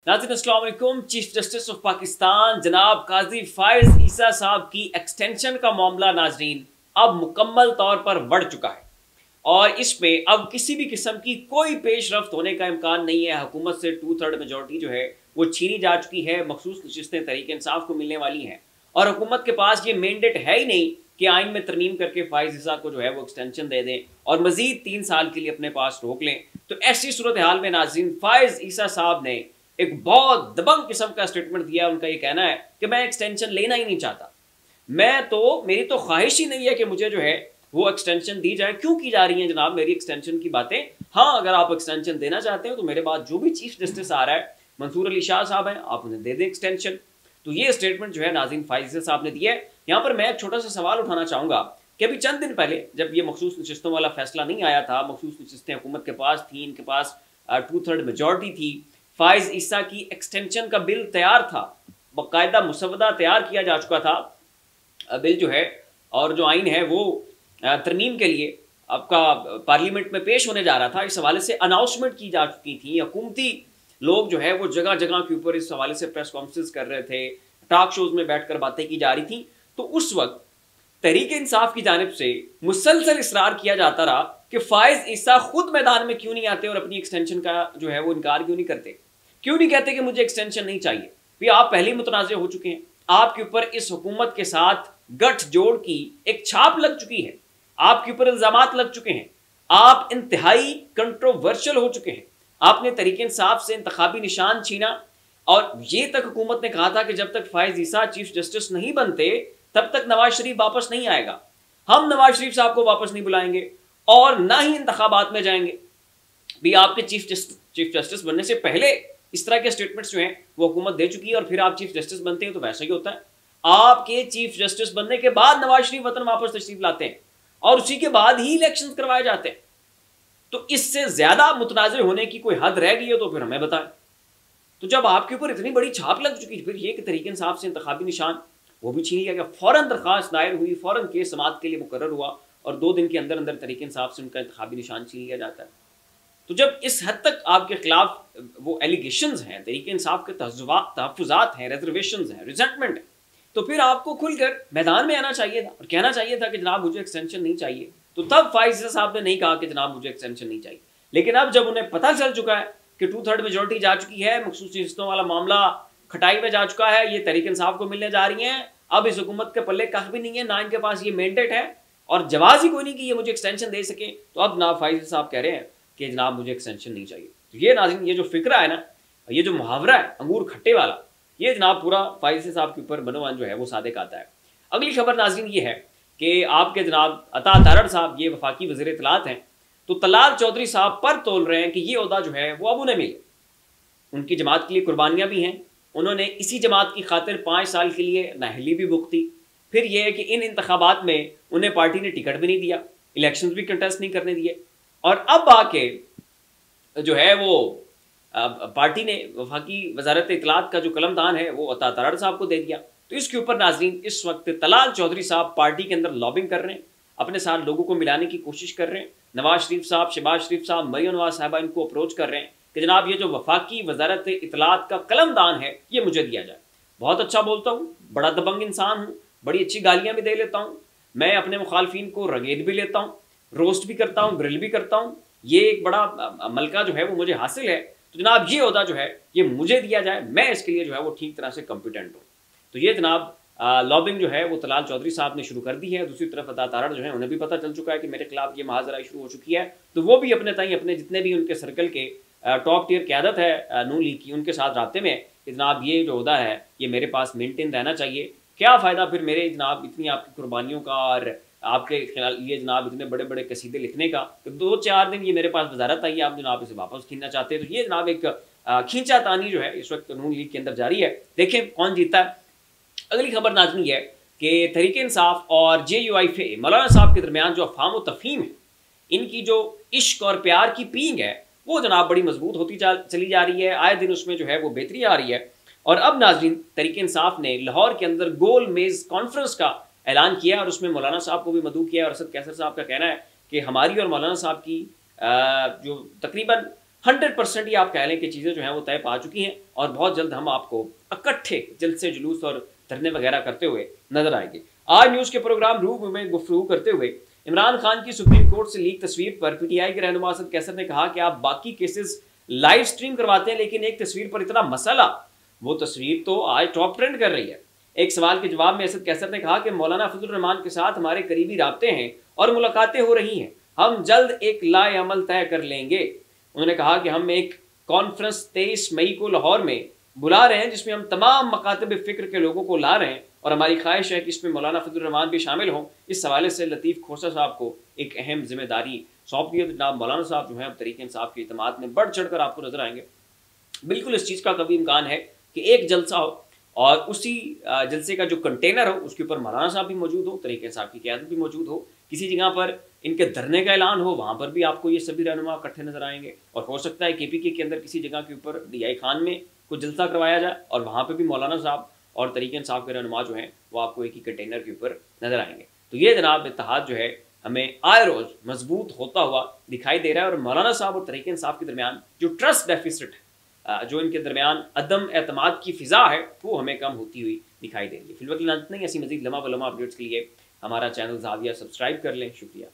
नाज़रीन अस्सलाम वालेकुम। चीफ जस्टिस ऑफ पाकिस्तान जनाब काजी फायज ईसा साहब की एक्सटेंशन का मामला नाज़रीन अब मुकम्मल तौर पर बढ़ चुका है और इसमें अब किसी भी किस्म की कोई पेशरफ्त होने का इम्कान नहीं है। हुकूमत से 2/3 मेजॉरिटी जो है वो छीनी जा चुकी है। मखसूस नशिस्तें तहरीक इंसाफ को मिलने वाली हैं और हुकूमत के पास ये मैंडेट है ही नहीं कि आइन में तरमीम करके फायज ईसा को जो है वो एक्सटेंशन दे दें और मजीद 3 साल के लिए अपने पास रोक लें। तो ऐसी सूरत हाल में नाज़रीन फायज ईसा साहब ने एक बहुत दबंग किस्म का स्टेटमेंट दिया। उनका ये कहना है कि मैं एक्सटेंशन लेना ही नहीं चाहता, मेरी तो ख्वाहिश ही नहीं है कि मुझे जो है वो एक्सटेंशन दी जाए। क्यों की जा रही है जनाब मेरी एक्सटेंशन की बातें? हाँ, अगर आप एक्सटेंशन देना चाहते हो तो मेरे बाद जो भी चीफ जस्टिस आ रहा है, मंसूर अली शाह साहब हैं, आप उन्हें दे दें एक्सटेंशन। तो ये स्टेटमेंट जो है नाज़रीन फायज साहब ने दिया है। यहाँ पर मैं एक छोटा सा सवाल उठाना चाहूँगा कि अभी चंद दिन पहले जब ये मखसूस नशिस्तों वाला फैसला नहीं आया था, मखसूस नशिस्तें हुकूमत के पास थी, इनके पास 2/3 मेजॉरिटी थी, फायज ईसा की एक्सटेंशन का बिल तैयार था, बाकायदा मुसवदा तैयार किया जा चुका था बिल जो है, और जो आइन है वो तरमीम के लिए आपका पार्लियामेंट में पेश होने जा रहा था। इस हवाले से अनाउंसमेंट की जा चुकी थी, हुकूमती लोग जो है वो जगह जगह के ऊपर इस हवाले से प्रेस कॉन्फ्रेंस कर रहे थे, टॉक शोज में बैठकर बातें की जा रही थी। तो उस वक्त तहरीक इंसाफ की जानिब से मुसलसल इसरार किया जाता रहा कि फायज ईसा खुद मैदान में क्यों नहीं आते और अपनी एक्सटेंशन का जो है वो इनकार क्यों नहीं करते, क्यों नहीं कहते कि मुझे एक्सटेंशन नहीं चाहिए। भी आप पहले ही मुतनाज़ हो चुके हैं, आपके ऊपर इस हुकूमत के साथ गठजोड़ की एक छाप लग चुकी है, आपके ऊपर इल्जामात लग चुके हैं, आप इंतहाई कंट्रोवर्शियल हो चुके हैं, आपने तहरीक इंसाफ से इंतखाबी निशान छीना और ये तक हुकूमत ने कहा था कि जब तक फायज ईसा चीफ जस्टिस नहीं बनते तब तक नवाज शरीफ वापस नहीं आएगा, हम नवाज शरीफ साहब को वापस नहीं बुलाएंगे और ना ही इंतखाबात में जाएंगे। भी आपके चीफ जस्टिस बनने से पहले इस तरह के स्टेटमेंट्स जो हैं वो हुकूमत दे चुकी है और फिर आप चीफ जस्टिस बनते हैं तो वैसा ही होता है। आपके चीफ जस्टिस बनने के बाद नवाज शरीफ वतन वापस तशरीफ लाते हैं और उसी के बाद ही इलेक्शन करवाए जाते हैं। तो इससे ज्यादा मुतनाज़िर होने की कोई हद रह गई हो तो फिर हमें बताएं। तो जब आपके ऊपर इतनी बड़ी छाप लग चुकी, फिर ये कि तहरीक इंसाफ से इंतखाबी निशान वो भी छीन लिया गया, फौरन दरख्वास्त दायर हुई, फौरन केस समाअत के लिए मुकर्रर हुआ और 2 दिन के अंदर अंदर तहरीक इंसाफ से उनका इंतखाबी निशान छीन लिया जाता है। तो जब इस हद तक आपके खिलाफ वो एलिगेशंस हैं, तहरीक इंसाफ के तहफ़्फ़ुज़ात हैं, रिजर्वेशंस हैं, रिजेंटमेंट है, तो फिर आपको खुलकर मैदान में आना चाहिए था और कहना चाहिए था कि जनाब मुझे एक्सटेंशन नहीं चाहिए। तो तब फायज साहब ने नहीं कहा कि जनाब मुझे एक्सटेंशन नहीं चाहिए। लेकिन अब जब उन्हें पता चल चुका है कि 2/3 मेजॉरिटी जा चुकी है, मखसूस नशिस्तों वाला मामला खटाई में जा चुका है, ये तहरीक इंसाफ को मिलने जा रही हैं, अब इस हुकूमत के पल्ले कख भी नहीं है, ना इनके पास ये मैंडेट है और जवाब ही कोई नहीं कि ये मुझे एक्सटेंशन दे सके। तो अब जनाब फायज साहब कह रहे हैं कि जनाब मुझे एक्सटेंशन नहीं चाहिए। तो ये नाज़रीन ये जो फिक्रा है ना, ये जो मुहावरा है अंगूर खट्टे वाला, ये जनाब पूरा फायज साहब के ऊपर बनोवान जो है वो सादिक आता है। अगली खबर नाज़रीन ये है कि आपके जनाब अता तारड़ साहब ये वफाकी वज़ीर इत्तलात हैं, तो तलाल चौधरी साहब पर तोल रहे हैं कि ये ओहदा जो है वो अब उन्हें मिले। उनकी जमात के लिए कुर्बानियाँ भी हैं, उन्होंने इसी जमात की खातिर 5 साल के लिए नाहली भी भुगती। फिर यह है कि इन इंतखाबात में उन्हें पार्टी ने टिकट भी नहीं दिया, इलेक्शंस भी कंटेस्ट नहीं करने दिए और अब आके जो है वो पार्टी ने वफाकी वजारत इत्तलात का जो कलमदान है वो अता तारड़ साहब को दे दिया। तो इसके ऊपर नाज़रीन इस वक्त तलाल चौधरी साहब पार्टी के अंदर लॉबिंग कर रहे हैं, अपने साथ लोगों को मिलाने की कोशिश कर रहे हैं। नवाज शरीफ साहब, शहबाज शरीफ साहब, मरियम नवाज साहबा इनको अप्रोच कर रहे हैं कि जनाब ये जो वफाकी वजारत इत्तलात का कलमदान है ये मुझे दिया जाए। बहुत अच्छा बोलता हूँ, बड़ा दबंग इंसान हूँ, बड़ी अच्छी गालियाँ भी दे लेता हूँ, मैं अपने मुखालफिन को रगेद भी लेता हूँ, रोस्ट भी करता हूँ, ग्रिल भी करता हूँ, ये एक बड़ा मलका जो है वो मुझे हासिल है। तो जनाब ये ओहदा जो है ये मुझे दिया जाए, मैं इसके लिए जो है वो ठीक तरह से कॉम्पिटेंट हूँ। तो ये जनाब लॉबिंग जो है वो तलाल चौधरी साहब ने शुरू कर दी है। दूसरी तरफ अता तारड़ जो है उन्हें भी पता चल चुका है कि मेरे खिलाफ ये महाजरा शुरू हो चुकी है, तो वो भी अपने ताई अपने जितने भी उनके सर्कल के टॉप टियर क़यादत है नून लीग की, उनके साथ राब्ते में कि जनाब ये जो ओहदा है ये मेरे पास मेंटेन रहना चाहिए। क्या फ़ायदा फिर मेरे जनाब इतनी आपकी कुर्बानियों का और आपके खिलाफ ये जनाब इतने बड़े बड़े कसीदे लिखने का, तो 2-4 दिन ये मेरे पास वजारत आई, आप जनाब इसे वापस खींचना चाहते हैं। तो ये जनाब एक खींचा तानी जो है इस वक्त नून लीग के अंदर जारी है। देखें कौन जीता है। अगली खबर नाज़रीन है कि तहरीक इंसाफ और JUIF मौलाना साहब के दरमियान जो अफ़हाम व तफ़हीम है, इनकी जो इश्क और प्यार की पींग है वो जनाब बड़ी मजबूत होती चली जा रही है। आए दिन उसमें जो है वो बेहतरी आ रही है और अब नाज़रीन तहरीक इंसाफ ने लाहौर के अंदर गोल मेज़ कॉन्फ्रेंस का ऐलान किया और उसमें मौलाना साहब को भी मदऊ किया और असद कैसर साहब का कहना है कि हमारी और मौलाना साहब की जो तकरीबन 100% ये आप कह लें कि चीज़ें जो हैं वो तय पा चुकी हैं और बहुत जल्द हम आपको इकट्ठे जलसे जुलूस और धरने वगैरह करते हुए नजर आएंगे। आज न्यूज़ के प्रोग्राम रूप में गुफ्तगू करते हुए इमरान खान की सुप्रीम कोर्ट से लीक तस्वीर पर पीटीआई के रहनुमा असद कैसर ने कहा कि आप बाकी केसेस लाइव स्ट्रीम करवाते हैं, लेकिन एक तस्वीर पर इतना मसला, वो तस्वीर तो आज टॉप ट्रेंड कर रही है। एक सवाल के जवाब में असद कैसर ने कहा कि मौलाना फजलुर रहमान के साथ हमारे करीबी राब्ते हैं और मुलाकातें हो रही हैं, हम जल्द एक लाए अमल तय कर लेंगे। उन्होंने कहा कि हम एक कॉन्फ्रेंस 23 मई को लाहौर में बुला रहे हैं, जिसमें हम तमाम मकातब फ़िक्र के लोगों को ला रहे हैं और हमारी ख्वाहिश है कि इसमें मौलाना फजलुर रहमान भी शामिल हों। इस हवाले से लतीफ़ खोसा साहब को एक अहम जिम्मेदारी सौंप दी है। जनाब मौलाना साहब जो है अब तरीके इंसाफ की इत्तेमाद में बढ़ चढ़ कर आपको नजर आएंगे। बिल्कुल इस चीज़ का कभी इम्कान है कि एक जलसा हो और उसी जलसे का जो कंटेनर हो उसके ऊपर मौलाना साहब भी मौजूद हो, तरीके इंसाफ की क़यादत भी मौजूद हो, किसी जगह पर इनके धरने का ऐलान हो, वहाँ पर भी आपको ये सभी रहनुमा इकट्ठे नजर आएंगे। और हो सकता है KPK के अंदर किसी जगह के ऊपर DI खान में कुछ जलसा करवाया जाए और वहाँ पर भी मौलाना साहब और तरीके इंसाफ के रहनुमा जो हैं वो आपको एक ही कंटेनर के ऊपर नजर आएंगे। तो ये जनाब इत्तेहाद जो है हमें आए रोज़ मजबूत होता हुआ दिखाई दे रहा है और मौलाना साहब और तरीके इंसाफ के दरमियान जो ट्रस्ट डेफिसिट है, जो इनके दरमियान अदम एतमाद की फ़िज़ा है, वो हमें कम होती हुई दिखाई दे रही है। फिलहाल नहीं, ऐसी मज़ीद लम्हा ब लम्हा अपडेट्स के लिए हमारा चैनल ज़ाविया सब्सक्राइब कर लें। शुक्रिया।